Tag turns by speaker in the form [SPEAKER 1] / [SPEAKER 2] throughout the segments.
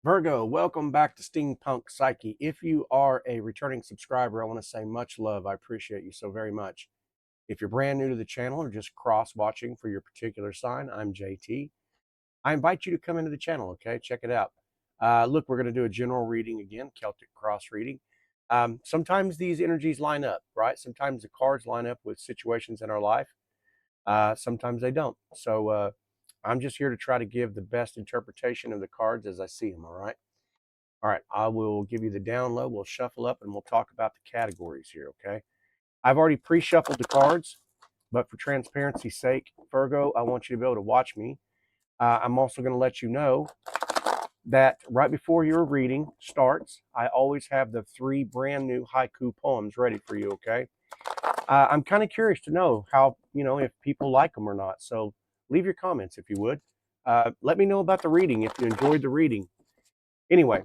[SPEAKER 1] Virgo, welcome back to Steampunk Psyche. If you are a returning subscriber, I want to say much love. I appreciate you so very much. If you're brand new to the channel or just cross-watching for your particular sign, I'm JT. I invite you to come into the channel, okay? Check it out. Look, we're going to do a general reading again, Celtic cross reading. Sometimes these energies line up, right? Sometimes the cards line up with situations in our life. Sometimes they don't. So I'm just here to try to give the best interpretation of the cards as I see them, all right? All right, I will give you the download. We'll shuffle up and we'll talk about the categories here, okay? I've already pre-shuffled the cards, but for transparency's sake, Virgo, I want you to be able to watch me. I'm also going to let you know that right before your reading starts, I always have the 3 brand new haiku poems ready for you, okay? I'm kind of curious to know how, if people like them or not. So leave your comments if you would. Let me know about the reading if you enjoyed the reading. Anyway,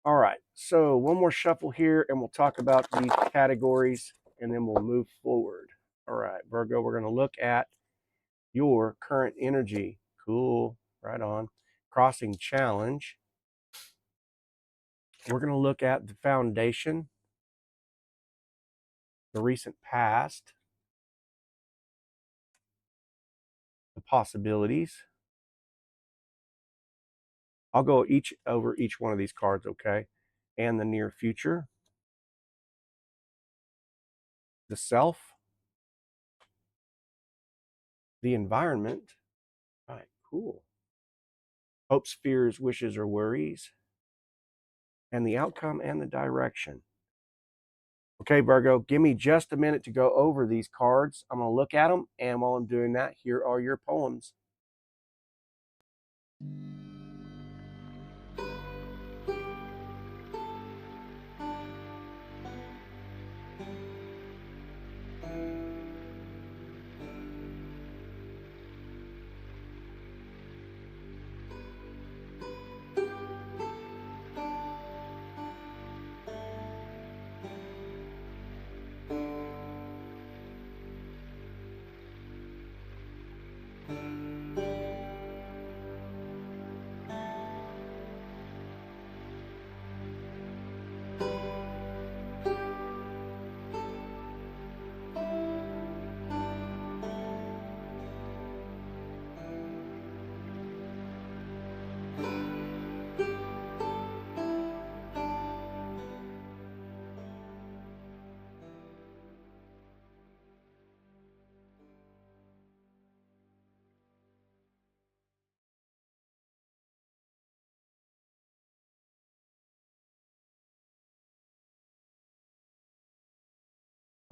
[SPEAKER 1] all right, so one more shuffle here and we'll talk about these categories and then we'll move forward. All right, Virgo, we're going to look at your current energy. Cool, right on. Crossing challenge. We're going to look at the foundation, the recent past, the possibilities. I'll go over each one of these cards, okay? And the near future, the self, the environment. All right, cool. Hopes, fears, wishes, or worries, and the outcome and the direction. Okay, Virgo, give me just a minute to go over these cards. I'm going to look at them, and while I'm doing that, here are your poems.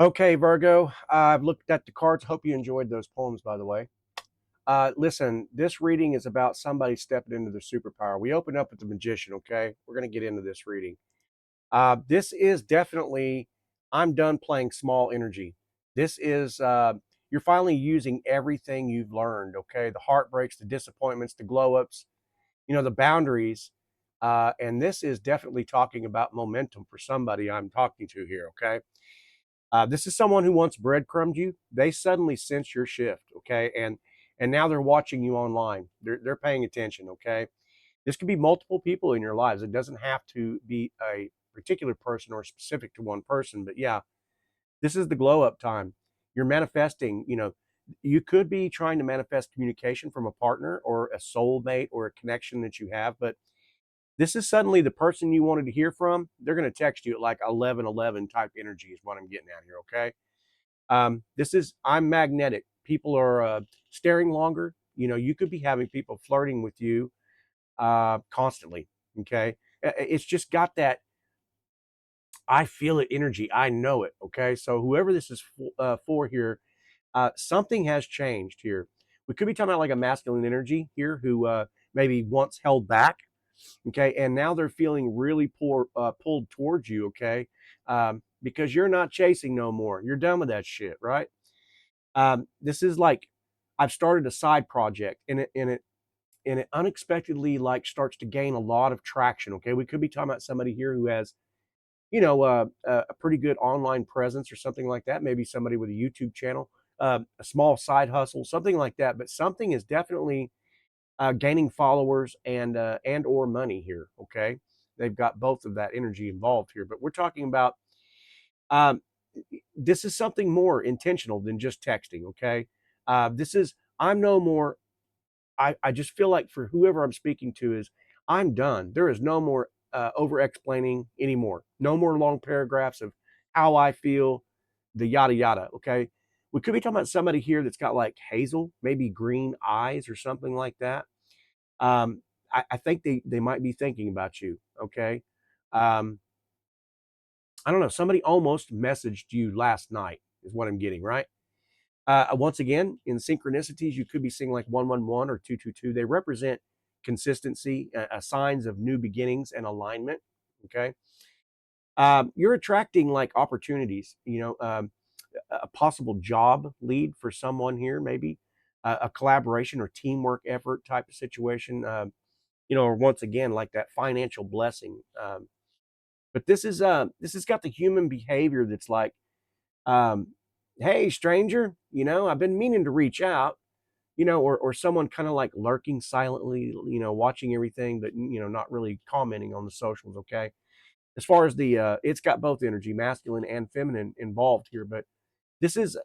[SPEAKER 1] Okay, Virgo, I've looked at the cards. Hope you enjoyed those poems, by the way. Listen, this reading is about somebody stepping into their superpower. We open up with the magician, okay? We're going to get into this reading. This is definitely, I'm done playing small energy. This is, you're finally using everything you've learned, okay? The heartbreaks, the disappointments, the glow ups, the boundaries. And this is definitely talking about momentum for somebody I'm talking to here, okay? This is someone who once breadcrumbed you. They suddenly sense your shift, okay? And now they're watching you online. They're paying attention, okay? This could be multiple people in your lives. It doesn't have to be a particular person or specific to one person, but yeah, this is the glow up time. You're manifesting, you could be trying to manifest communication from a partner or a soulmate or a connection that you have, but this is suddenly the person you wanted to hear from. They're going to text you at like 11:11 type energy is what I'm getting at here. Okay. This is, I'm magnetic. People are staring longer. You could be having people flirting with you constantly. Okay. It's just got that I feel it energy. I know it. Okay. So whoever this is for here, something has changed here. We could be talking about like a masculine energy here who maybe once held back. Okay. And now they're feeling really pulled towards you. Okay. Because you're not chasing no more. You're done with that shit. Right. This is like, I've started a side project and it unexpectedly like starts to gain a lot of traction. Okay. We could be talking about somebody here who has a pretty good online presence or something like that. Maybe somebody with a YouTube channel, a small side hustle, something like that. But something is definitely gaining followers and or money here. Okay, they've got both of that energy involved here, but we're talking about um, this is something more intentional than just texting. Okay, this is I'm no more. I just feel like for whoever I'm speaking to is I'm done. There is no more over explaining anymore. No more long paragraphs of how I feel, the yada yada. Okay. We could be talking about somebody here that's got like hazel, maybe green eyes or something like that. Um, I think they might be thinking about you. Okay. Um, I don't know. Somebody almost messaged you last night, is what I'm getting, right? Once again, in synchronicities, you could be seeing like 111 or 222. They represent consistency, signs of new beginnings and alignment. Okay. You're attracting like opportunities, a possible job lead for someone here, maybe a collaboration or teamwork effort type of situation, or once again, like that financial blessing. But this has got the human behavior that's like, um, hey, stranger, I've been meaning to reach out, or someone kind of like lurking silently, watching everything, but not really commenting on the socials. Okay. As far as it's got both energy, masculine and feminine involved here, but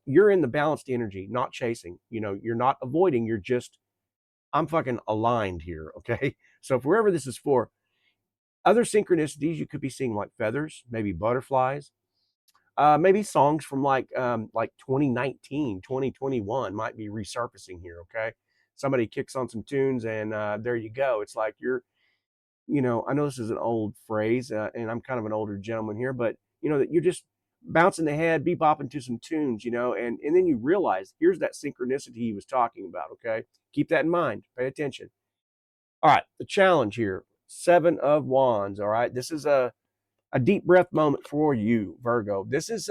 [SPEAKER 1] you're in the balanced energy, not chasing, you're not avoiding, you're just, I'm fucking aligned here. Okay. So for wherever this is for, other synchronicities, you could be seeing like feathers, maybe butterflies, maybe songs from like 2019, 2021 might be resurfacing here. Okay. Somebody kicks on some tunes and there you go. It's like I know this is an old phrase and I'm kind of an older gentleman here, but that you're just bouncing the head, bebopping to some tunes, and then you realize here's that synchronicity he was talking about. Okay. Keep that in mind. Pay attention. All right. The challenge here, 7 of Wands. All right. This is a deep breath moment for you, Virgo. This is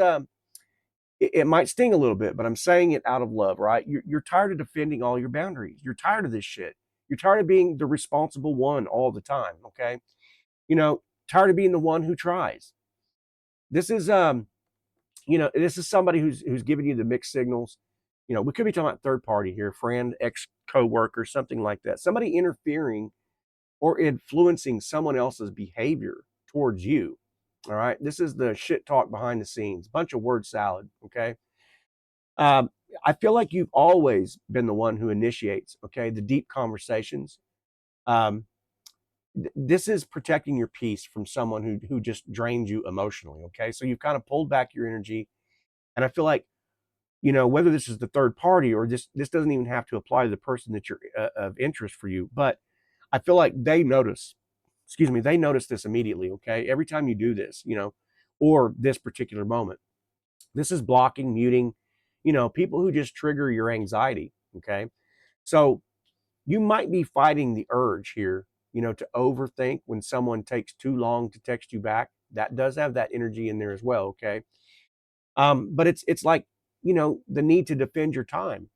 [SPEAKER 1] it might sting a little bit, but I'm saying it out of love, right? You're tired of defending all your boundaries. You're tired of this shit. You're tired of being the responsible one all the time. Okay, tired of being the one who tries. This is this is somebody who's giving you the mixed signals. We could be talking about third party here, friend, ex coworker, something like that. Somebody interfering or influencing someone else's behavior towards you. All right. This is the shit talk behind the scenes, bunch of word salad. Okay. Um, I feel like you've always been the one who initiates, okay, the deep conversations. Um, this is protecting your peace from someone who just drains you emotionally. Okay. So you've kind of pulled back your energy. And I feel like, whether this is the third party or this doesn't even have to apply to the person that you're of interest for you, but I feel like they notice this immediately. Okay. Every time you do this, or this particular moment, this is blocking, muting, people who just trigger your anxiety. Okay. So you might be fighting the urge here, to overthink when someone takes too long to text you back. That does have that energy in there as well. Okay. But it's like, the need to defend your time,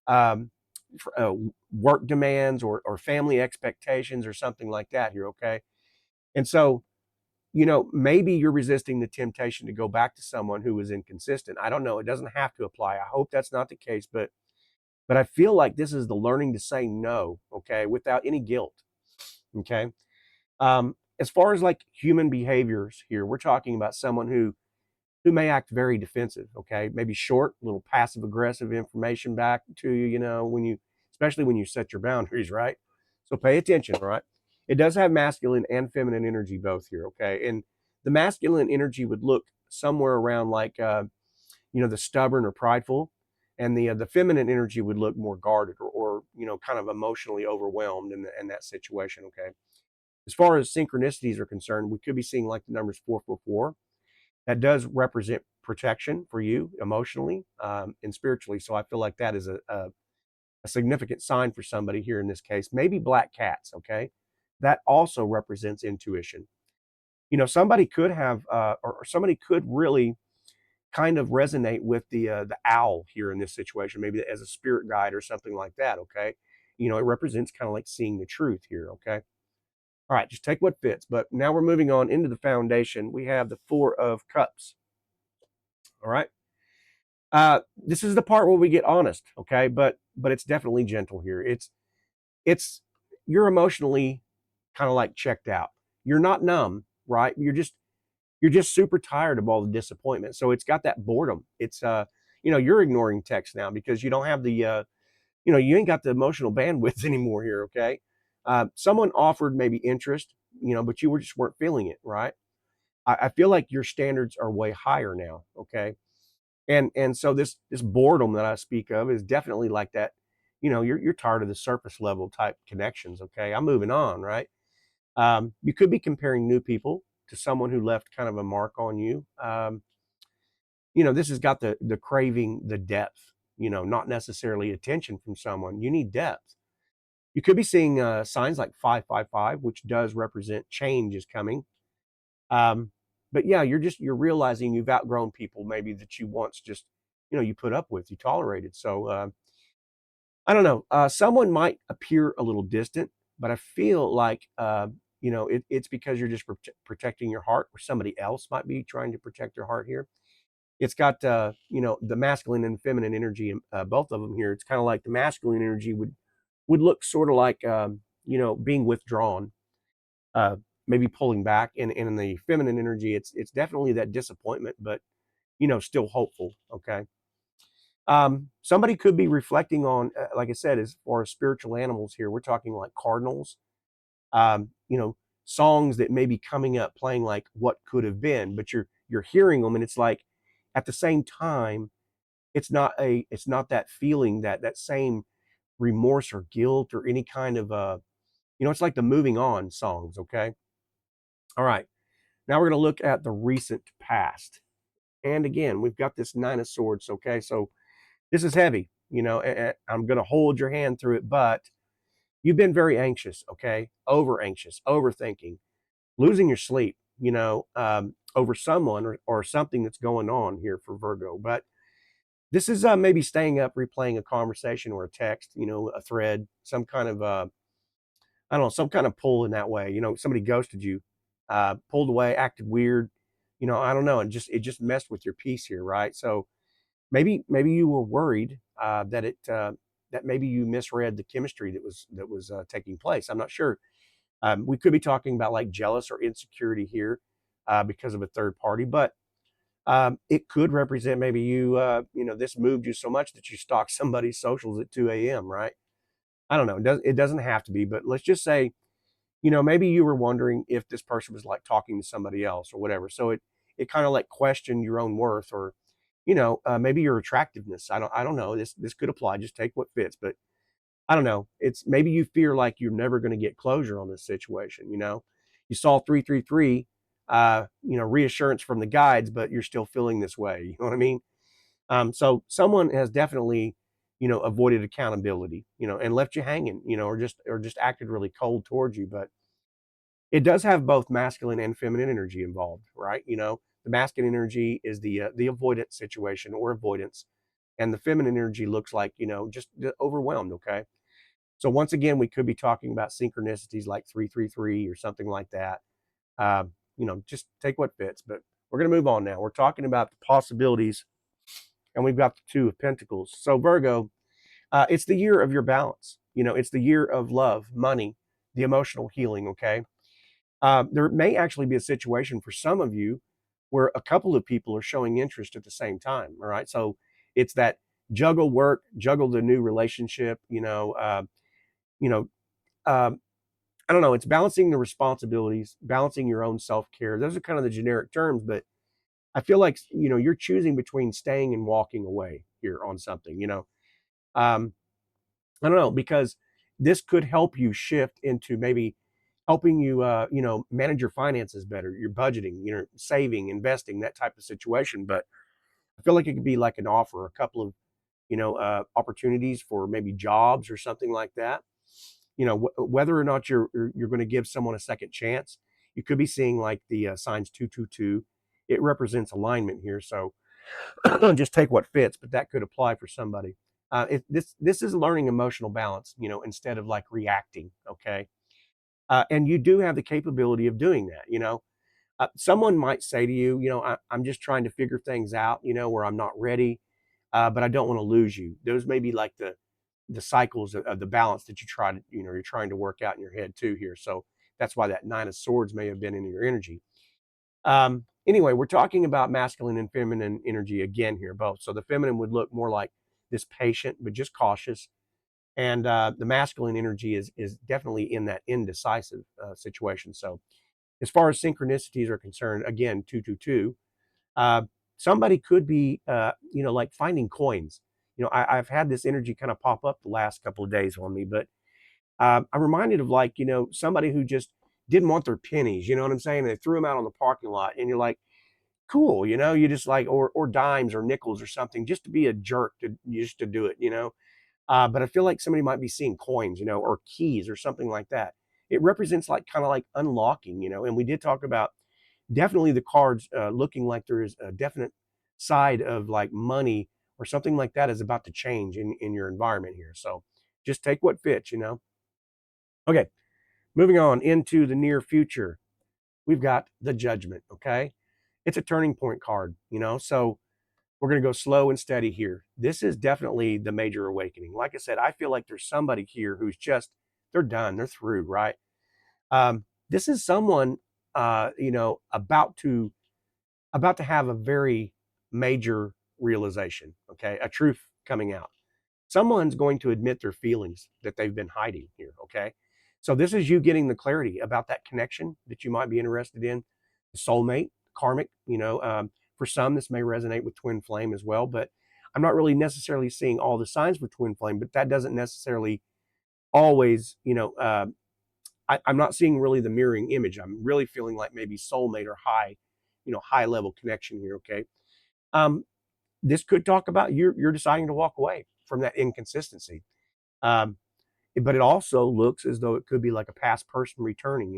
[SPEAKER 1] um, work demands or family expectations or something like that here. Okay. And so, maybe you're resisting the temptation to go back to someone who was inconsistent. I don't know. It doesn't have to apply. I hope that's not the case, but I feel like this is the learning to say no, okay, without any guilt. Okay. As far as like human behaviors here, we're talking about someone who may act very defensive. Okay, maybe short, little passive aggressive information back to you. Especially when you set your boundaries, right? So pay attention, all right? It does have masculine and feminine energy both here. Okay, and the masculine energy would look somewhere around like the stubborn or prideful, and the feminine energy would look more guarded or kind of emotionally overwhelmed in that situation. Okay, as far as synchronicities are concerned, we could be seeing like the numbers 444. That does represent protection for you emotionally and spiritually. So I feel like that is a significant sign for somebody here in this case. Maybe black cats. Okay, that also represents intuition. Somebody could have or somebody could really kind of resonate with the owl here in this situation, maybe as a spirit guide or something like that. Okay, it represents kind of like seeing the truth here. Okay, all right, just take what fits. But now we're moving on into the foundation. We have the Four of Cups. All right, this is the part where we get honest. Okay, but it's definitely gentle here. it's you're emotionally kind of like checked out. You're not numb, right? You're just super tired of all the disappointment. So it's got that boredom. It's you're ignoring text now because you don't have the you ain't got the emotional bandwidth anymore here. Okay, someone offered maybe interest, but you just weren't feeling it, right? I feel like your standards are way higher now. Okay, and so this boredom that I speak of is definitely like that. You're tired of the surface level type connections. Okay, I'm moving on, right? You could be comparing new people to someone who left kind of a mark on you. This has got the craving, the depth. Not necessarily attention from someone. You need depth. You could be seeing signs like 555, which does represent change is coming. Um, but yeah, you're realizing you've outgrown people maybe that you once just you put up with, you tolerated. So I don't know. Someone might appear a little distant, but I feel like it's because you're just protecting your heart, or somebody else might be trying to protect your heart here. It's got the masculine and feminine energy in both of them here. It's kind of like the masculine energy would look sort of like being withdrawn, uh, maybe pulling back, and in the feminine energy, it's definitely that disappointment, but still hopeful. Okay. Somebody could be reflecting on, like I said, as far as spiritual animals here, we're talking like cardinals, um, you know, songs that may be coming up playing like what could have been, but you're hearing them, and it's like at the same time, it's not that feeling, that same remorse or guilt or any kind of it's like the moving on songs. Okay. All right. Now we're going to look at the recent past. And again, we've got this Nine of Swords. Okay. So this is heavy. I'm going to hold your hand through it, but you've been very anxious. Okay. Over anxious, overthinking, losing your sleep, over someone or something that's going on here for Virgo. But this is maybe staying up, replaying a conversation or a text, a thread, some kind of, I don't know, some kind of pull in that way. Somebody ghosted you, pulled away, acted weird. I don't know. It just messed with your peace here, right? So maybe you were worried that maybe you misread the chemistry that was taking place. I'm not sure. We could be talking about like jealous or insecurity here because of a third party, but it could represent maybe this moved you so much that you stalked somebody's socials at 2 a.m. Right? I don't know. It doesn't have to be, but let's just say maybe you were wondering if this person was like talking to somebody else or whatever. So it kind of like questioned your own worth, or maybe your attractiveness. I don't know. This could apply. Just take what fits. But I don't know. It's maybe you fear like you're never going to get closure on this situation. You saw 333, reassurance from the guides, but you're still feeling this way. You know what I mean? So someone has definitely, avoided accountability, and left you hanging, or just acted really cold towards you. But it does have both masculine and feminine energy involved, right? The masculine energy is the avoidance situation or avoidance, and the feminine energy looks like just overwhelmed. Okay. So once again, we could be talking about synchronicities like 333 or something like that. Just take what fits. But we're going to move on now. We're talking about the possibilities, and we've got the Two of Pentacles. So Virgo, it's the year of your balance. It's the year of love, money, the emotional healing. Okay. There may actually be a situation for some of you where a couple of people are showing interest at the same time. All right. So it's that juggle work, juggle the new relationship, you know, um, I don't know. It's balancing the responsibilities, balancing your own self care. Those are kind of the generic terms, but I feel like you're choosing between staying and walking away here on something. Um, I don't know, because this could help you shift into maybe helping you manage your finances better, your budgeting, saving, investing, that type of situation. But I feel like it could be like an offer, a couple of opportunities for maybe jobs or something like that. Whether or not you're going to give someone a second chance. You could be seeing like the signs 222. It represents alignment here, so just take what fits. But that could apply for somebody. This is learning emotional balance, instead of like reacting. Okay, and you do have the capability of doing that. Someone might say to you, I'm just trying to figure things out, where I'm not ready, but I don't want to lose you. Those may be like the cycles of the balance that you try to, you're trying to work out in your head too here. So that's why that Nine of Swords may have been in your energy. Anyway, we're talking about masculine and feminine energy again here, both. So the feminine would look more like this patient, but just cautious. And the masculine energy is definitely in that indecisive situation. So as far as synchronicities are concerned, again, 222, uh, somebody could be, like finding coins. I've had this energy kind of pop up the last couple of days on me, but I'm reminded of like, somebody who just didn't want their pennies, you know what I'm saying? They threw them out on the parking lot and you're like, cool, you just like, or dimes or nickels or something, just to be a jerk to just to do it. But I feel like somebody might be seeing coins, or keys or something like that. It represents like kind of like unlocking, and we did talk about definitely the cards looking like there is a definite side of like money or something like that is about to change in your environment here. So just take what fits. Okay, moving on into the near future, we've got the Judgment. Okay, it's a turning point card. So we're going to go slow and steady here. This is definitely the major awakening. Like I said, I feel like there's somebody here who's just, they're done, they're through, right? This is someone, about to have a very major realization, okay? A truth coming out. Someone's going to admit their feelings that they've been hiding here, okay? So this is you getting the clarity about that connection that you might be interested in, the soulmate, karmic, for some, this may resonate with twin flame as well, but I'm not really necessarily seeing all the signs for twin flame, but that doesn't necessarily always, I'm not seeing really the mirroring image. I'm really feeling like maybe soulmate or high level connection here. Okay. Um, this could talk about you're deciding to walk away from that inconsistency. Um, but it also looks as though it could be like a past person returning,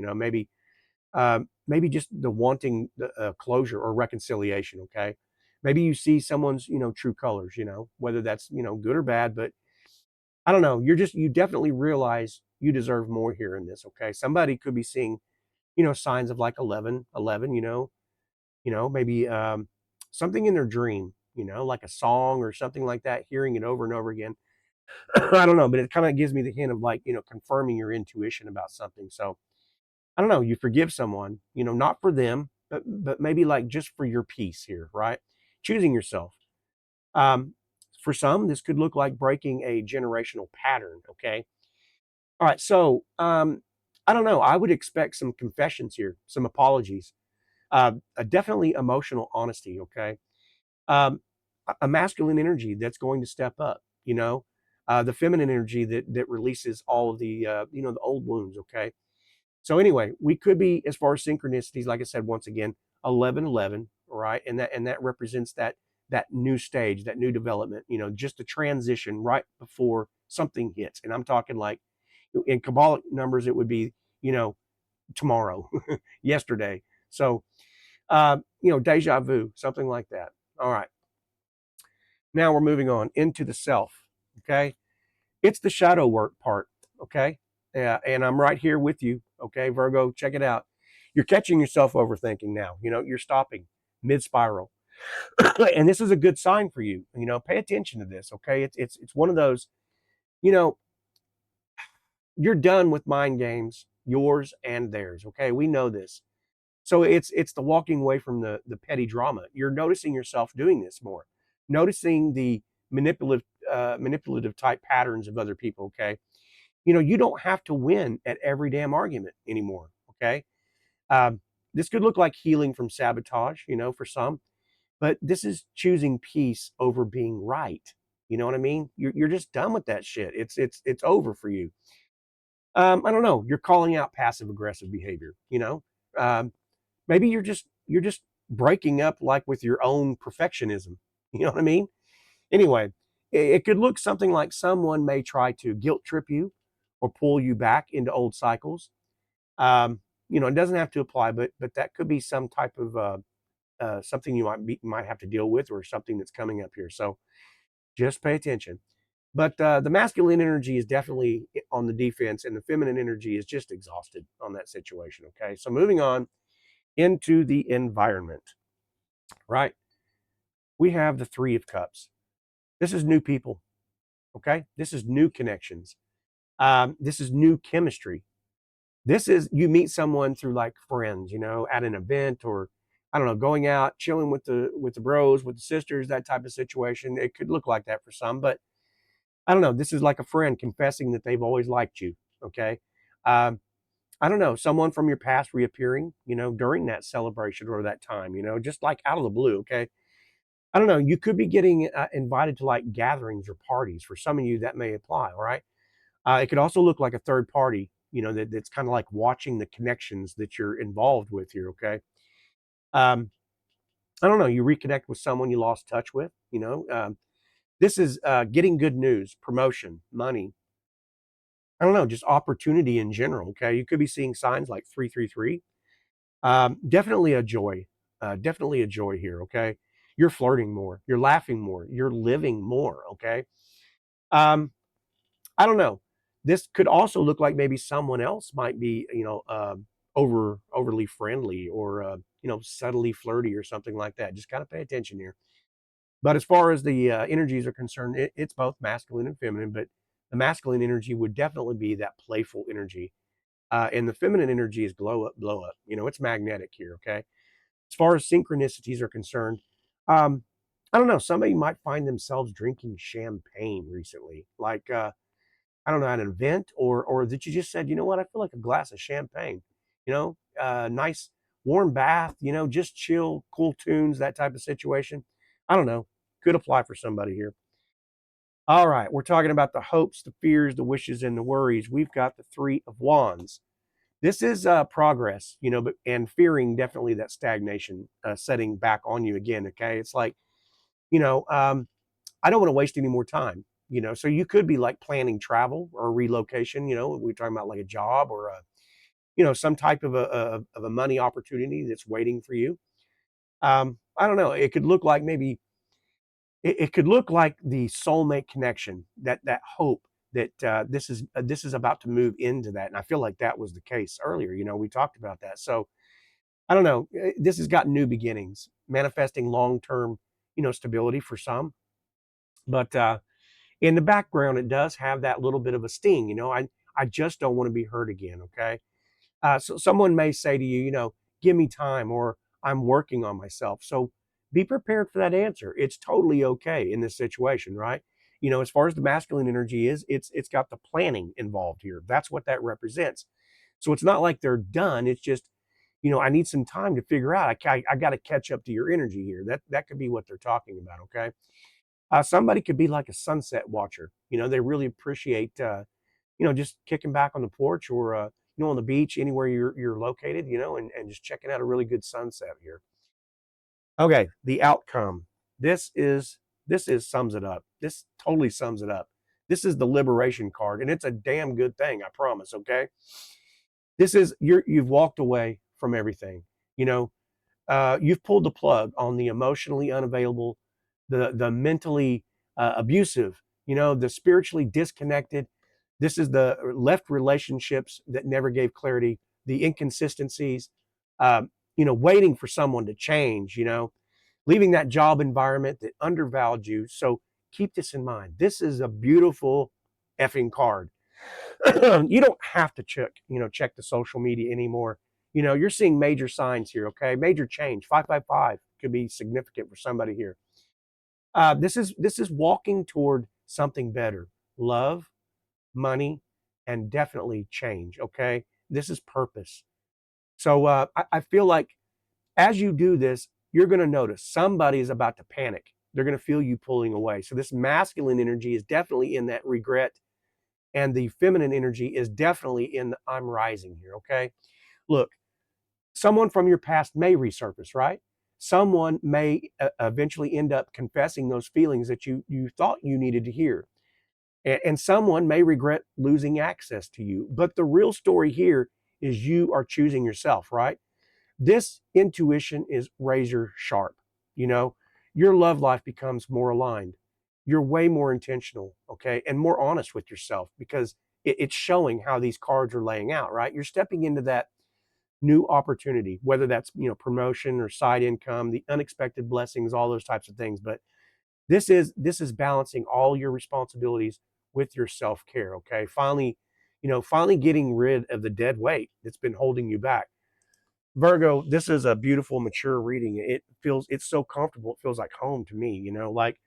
[SPEAKER 1] maybe just the wanting the closure or reconciliation. Okay. Maybe you see someone's, true colors, whether that's, good or bad, but I don't know. You definitely realize you deserve more here in this. Okay. Somebody could be seeing, signs of like 11, 11. Maybe something in their dream, like a song or something like that, hearing it over and over again. I don't know, but it kind of gives me the hint of like, confirming your intuition about something. So I don't know, you forgive someone, not for them, but maybe like just for your peace here, right? Choosing yourself. Um, for some, this could look like breaking a generational pattern. Okay. All right. So I don't know. I would expect some confessions here, some apologies, definitely emotional honesty. Okay. Um, a masculine energy that's going to step up, the feminine energy that releases all of the, the old wounds. Okay. So anyway, we could be, as far as synchronicities, like I said, once again, 1111, right? And that represents that new stage, that new development, just the transition right before something hits. And I'm talking like in Kabbalic numbers, it would be, you know, tomorrow, yesterday. So, deja vu, something like that. All right. Now we're moving on into the self. Okay. It's the shadow work part. Okay. Yeah. And I'm right here with you. Okay. Virgo, check it out. You're catching yourself overthinking now. You're stopping mid spiral. And this is a good sign for you. Pay attention to this. Okay. It's one of those, you know, you're done with mind games, yours and theirs. Okay. We know this. So it's the walking away from the petty drama. You're noticing yourself doing this more, noticing the manipulative type patterns of other people. Okay, you don't have to win at every damn argument anymore. Okay, um, this could look like healing from sabotage, for some, but this is choosing peace over being right. You know what I mean? You're just done with that shit. It's over for you. I don't know. You're calling out passive aggressive behavior. Um, maybe you're just breaking up like with your own perfectionism. You know what I mean? Anyway, it could look something like someone may try to guilt trip you or pull you back into old cycles. Um, it doesn't have to apply, but that could be some type of something you might have to deal with, or something that's coming up here. So just pay attention. But the masculine energy is definitely on the defense, and the feminine energy is just exhausted on that situation. Okay, so moving on into the environment, right? We have the Three of Cups. This is new people. Okay. This is new connections. This is new chemistry. This is you meet someone through like friends, at an event or I don't know, going out, chilling with the bros, with the sisters, that type of situation. It could look like that for some, but I don't know. This is like a friend confessing that they've always liked you. Okay. Um, I don't know, someone from your past reappearing, during that celebration or that time, just like out of the blue. Okay. I don't know. You could be getting invited to like gatherings or parties. For some of you, that may apply. All right. It could also look like a third party, that's kind of like watching the connections that you're involved with here. Okay. Um, I don't know. You reconnect with someone you lost touch with. This is getting good news, promotion, money. I don't know, just opportunity in general. Okay. You could be seeing signs like 333. Definitely a joy. Definitely a joy here. Okay. You're flirting more. You're laughing more. You're living more. Okay. Um, I don't know. This could also look like maybe someone else might be, overly friendly or subtly flirty or something like that. Just kind of pay attention here. But as far as the energies are concerned, it's both masculine and feminine. But the masculine energy would definitely be that playful energy, and the feminine energy is glow up, blow up. It's magnetic here. Okay. As far as synchronicities are concerned, um, I don't know. Somebody might find themselves drinking champagne recently, like I don't know, at an event, or that you just said, you know what, I feel like a glass of champagne, nice warm bath, just chill, cool tunes, that type of situation. I don't know. Could apply for somebody here. All right, we're talking about the hopes, the fears, the wishes, and the worries. We've got the Three of Wands. This is progress, but and fearing definitely that stagnation setting back on you again. Okay, it's like you know, um, I don't want to waste any more time. So you could be like planning travel or relocation. We're talking about like a job or some type of a money opportunity that's waiting for you. I don't know. It could look like maybe it could look like the soulmate connection, that hope that this is about to move into that. And I feel like that was the case earlier. We talked about that. So I don't know. This has got new beginnings, manifesting long term, stability for some. But in the background, it does have that little bit of a sting. I just don't want to be hurt again. Okay. So someone may say to you, give me time or I'm working on myself. So be prepared for that answer. It's totally okay in this situation, right? As far as the masculine energy is, it's got the planning involved here. That's what that represents. So it's not like they're done. It's just, I need some time to figure out. I got to catch up to your energy here. That could be what they're talking about. Okay. Somebody could be like a sunset watcher. They really appreciate just kicking back on the porch or on the beach, anywhere you're located, and just checking out a really good sunset here. Okay, the outcome. This is sums it up. This totally sums it up. This is the liberation card, and it's a damn good thing, I promise. Okay, this is you've walked away from everything. You know, you've pulled the plug on the emotionally unavailable, the mentally abusive, the spiritually disconnected. This is the left relationships that never gave clarity, the inconsistencies, waiting for someone to change, leaving that job environment that undervalued you. So keep this in mind. This is a beautiful effing card. You don't have to check the social media anymore. You're seeing major signs here. Okay, major change. 555 could be significant for somebody here. This is walking toward something better. Love, money, and definitely change. Okay, this is purpose. So I feel like as you do this, you're going to notice somebody is about to panic. They're going to feel you pulling away. So this masculine energy is definitely in that regret, and the feminine energy is definitely in the I'm rising here. Okay, look, someone from your past may resurface, right? Someone may eventually end up confessing those feelings that you thought you needed to hear. And someone may regret losing access to you. But the real story here is you are choosing yourself, right? This intuition is razor sharp. You know, your love life becomes more aligned. You're way more intentional, okay, and more honest with yourself because it's showing how these cards are laying out, right? You're stepping into that new opportunity, whether that's promotion or side income, the unexpected blessings, all those types of things. But This is balancing all your responsibilities with your self-care. Okay, finally, finally getting rid of the dead weight that's been holding you back. Virgo, this is a beautiful, mature reading. It's so comfortable. It feels like home to me. Like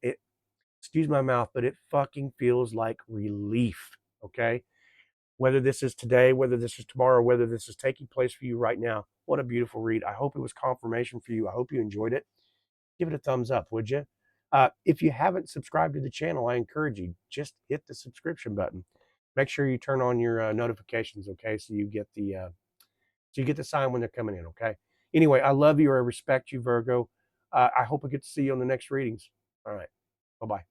[SPEAKER 1] it. Excuse my mouth, but it fucking feels like relief. Okay, whether this is today, whether this is tomorrow, whether this is taking place for you right now. What a beautiful read. I hope it was confirmation for you. I hope you enjoyed it. Give it a thumbs up, would you? If you haven't subscribed to the channel, I encourage you, just hit the subscription button. Make sure you turn on your notifications, okay? So you get the sign when they're coming in, okay? Anyway, I love you. I respect you, Virgo. I hope I get to see you on the next readings. All right. Bye-bye.